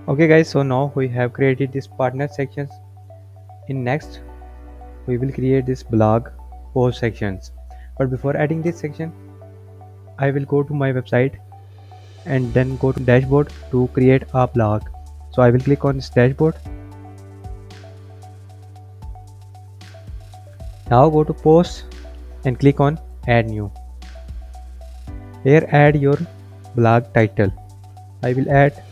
Okay guys, so now we have created this partner sections. In next we will create this blog post sections, but before adding this section I will go to my website and then go to dashboard to create a blog. So I will click on this dashboard. Now go to post and click on add new. Here add your blog title. I will add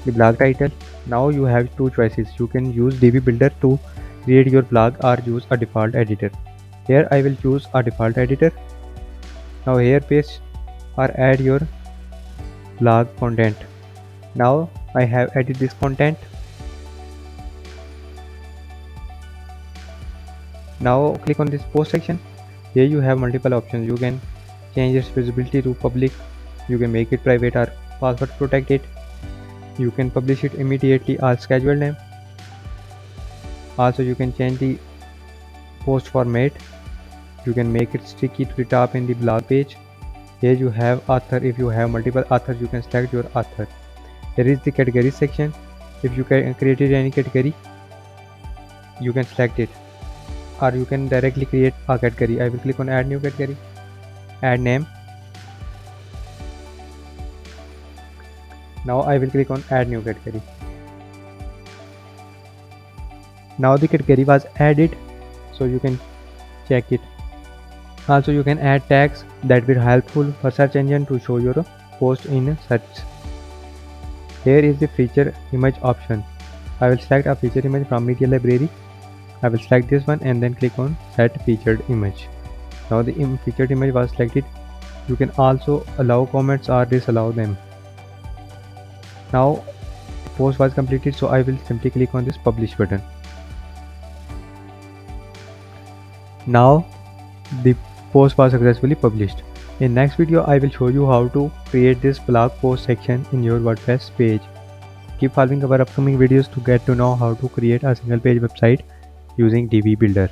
the blog title. Now you have two choices. You can use Divi builder to create your blog or use a default editor. Here I will choose a default editor. Now here paste or add your blog content. Now I have added this content. Now click on this post section. Here you have multiple options. You can change its visibility to public. You can make it private or password protected. You can publish it immediately or scheduled name. Also you can change the post format. You can make it sticky to the top in the blog page. Here you have author. If you have multiple authors, you can select your author. Here is the category section. If you created any category, you can select it, or you can directly create a category. I will click on add new category, add name. Now I will click on add new category. Now the category was added, so you can check it. Also you can add tags that will helpful for search engine to show your post in search. Here is the feature image option. I will select a feature image from media library. I will select this one and then click on set featured image. Now the featured image was selected. You can also allow comments or disallow them. Now the post was completed, so I will simply click on this publish button. Now the post was successfully published. In next video I will show you how to create this blog post section in your WordPress page. Keep following our upcoming videos to get to know how to create a single page website using Divi Builder.